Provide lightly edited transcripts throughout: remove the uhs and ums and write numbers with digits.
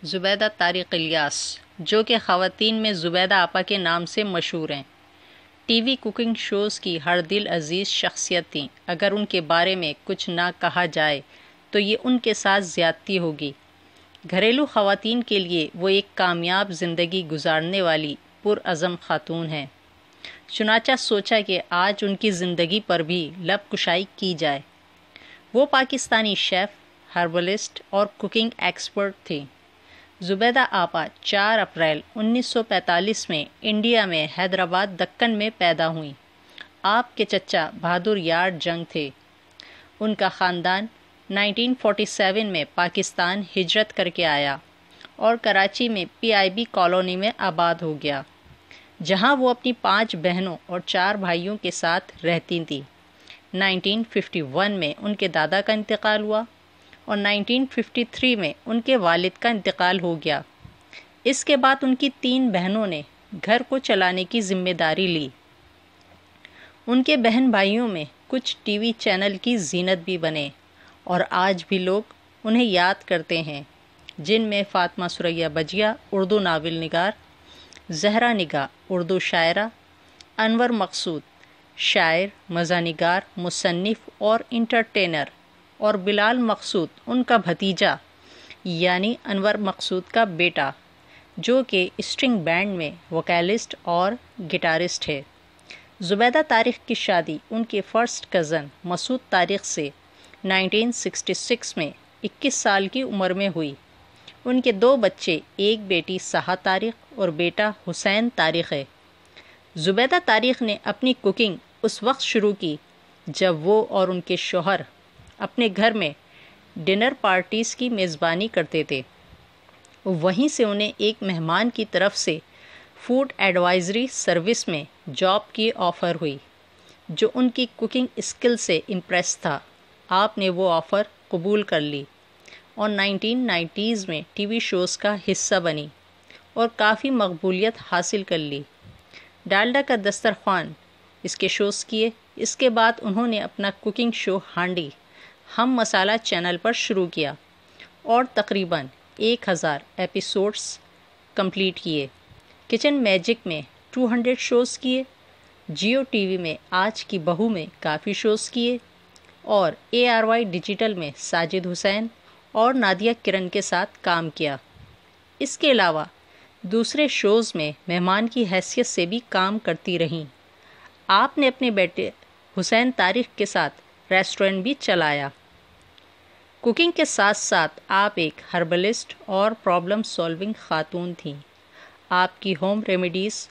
زبیدہ طارق الیاس، جو کہ خواتین میں زبیدہ آپا کے نام سے مشہور ہیں، ٹی وی کوکنگ شوز کی ہر دل عزیز شخصیت تھیں۔ اگر ان کے بارے میں کچھ نہ کہا جائے تو یہ ان کے ساتھ زیادتی ہوگی۔ گھریلو خواتین کے لیے وہ ایک کامیاب زندگی گزارنے والی پرعزم خاتون ہیں۔ چنانچہ سوچا کہ آج ان کی زندگی پر بھی لب کشائی کی جائے۔ وہ پاکستانی شیف، ہربلسٹ اور کوکنگ ایکسپرٹ تھیں۔ زبیدہ آپا 4 اپریل 1945 میں انڈیا میں حیدرآباد دکن میں پیدا ہوئیں۔ آپ کے چچا بہادر یار جنگ تھے۔ ان کا خاندان 1947 میں پاکستان ہجرت کر کے آیا اور کراچی میں PIB کالونی میں آباد ہو گیا، جہاں وہ اپنی 5 بہنوں اور 4 بھائیوں کے ساتھ رہتی تھیں۔ 1951 میں ان کے دادا کا انتقال ہوا اور 1953 میں ان کے والد کا انتقال ہو گیا۔ اس کے بعد ان کی 3 بہنوں نے گھر کو چلانے کی ذمہ داری لی۔ ان کے بہن بھائیوں میں کچھ ٹی وی چینل کی زینت بھی بنے اور آج بھی لوگ انہیں یاد کرتے ہیں، جن میں فاطمہ ثریا بجیا اردو ناول نگار، زہرا نگاہ اردو شاعرہ، انور مقصود شاعر، مزاح نگار، مصنف اور انٹرٹینر، اور بلال مقصود ان کا بھتیجا یعنی انور مقصود کا بیٹا، جو کہ اسٹرنگ بینڈ میں ووکلسٹ اور گٹارسٹ ہے۔ زبیدہ طارق کی شادی ان کے فرسٹ کزن مسعود طارق سے 1966 میں 21 سال کی عمر میں ہوئی۔ ان کے 2 بچے، ایک بیٹی سہا طارق اور بیٹا حسین طارق ہے۔ زبیدہ طارق نے اپنی کوکنگ اس وقت شروع کی جب وہ اور ان کے شوہر اپنے گھر میں ڈنر پارٹیز کی میزبانی کرتے تھے۔ وہیں سے انہیں ایک مہمان کی طرف سے فوڈ ایڈوائزری سروس میں جاب کی آفر ہوئی، جو ان کی کوکنگ اسکل سے امپریس تھا۔ آپ نے وہ آفر قبول کر لی اور 1990s میں ٹی وی شوز کا حصہ بنی اور کافی مقبولیت حاصل کر لی۔ ڈالڈا کا دسترخوان اس کے شوز کیے۔ اس کے بعد انہوں نے اپنا کوکنگ شو ہانڈی ہم مسالہ چینل پر شروع کیا اور تقریباً 1000 ایپیسوڈز کمپلیٹ کیے۔ کچن میجک میں 200 شوز کیے، جیو ٹی وی میں آج کی بہو میں کافی شوز کیے اور ARY ڈیجیٹل میں ساجد حسین اور نادیہ کرن کے ساتھ کام کیا۔ اس کے علاوہ دوسرے شوز میں مہمان کی حیثیت سے بھی کام کرتی رہیں۔ آپ نے اپنے بیٹے حسین طارق کے ساتھ ریسٹورنٹ بھی چلایا۔ کوکنگ کے ساتھ ساتھ آپ ایک ہربلسٹ اور پرابلم سالونگ خاتون تھیں۔ آپ کی ہوم ریمیڈیز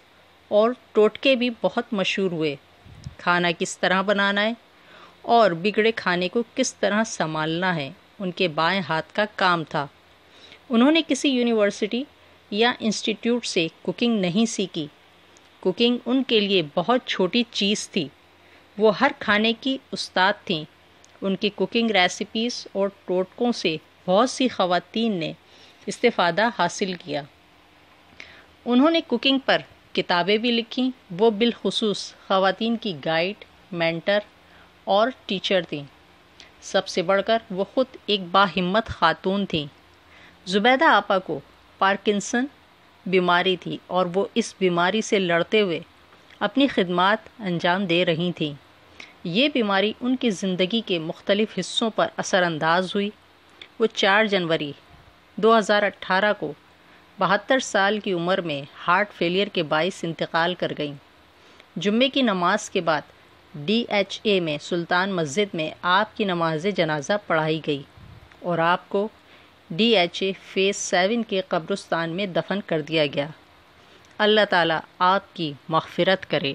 اور ٹوٹکے بھی بہت مشہور ہوئے۔ کھانا کس طرح بنانا ہے اور بگڑے کھانے کو کس طرح سنبھالنا ہے ان کے بائیں ہاتھ کا کام تھا۔ انہوں نے کسی یونیورسٹی یا انسٹیٹیوٹ سے کوکنگ نہیں سیکھی۔ کوکنگ ان کے لیے بہت چھوٹی چیز تھی۔ وہ ہر کھانے کی استاد تھیں۔ ان کی کوکنگ ریسیپیز اور ٹوٹکوں سے بہت سی خواتین نے استفادہ حاصل کیا۔ انہوں نے کوکنگ پر کتابیں بھی لکھیں۔ وہ بالخصوص خواتین کی گائیڈ، مینٹر اور ٹیچر تھیں۔ سب سے بڑھ کر وہ خود ایک باہمت خاتون تھیں۔ زبیدہ آپا کو پارکنسن بیماری تھی اور وہ اس بیماری سے لڑتے ہوئے اپنی خدمات انجام دے رہی تھیں۔ یہ بیماری ان کی زندگی کے مختلف حصوں پر اثر انداز ہوئی۔ وہ 4 جنوری 2018 کو 72 سال کی عمر میں ہارٹ فیلئر کے باعث انتقال کر گئیں۔ جمعے کی نماز کے بعد DHA میں سلطان مسجد میں آپ کی نماز جنازہ پڑھائی گئی اور آپ کو DHA فیز 7 کے قبرستان میں دفن کر دیا گیا۔ اللہ تعالیٰ آپ کی مغفرت کرے۔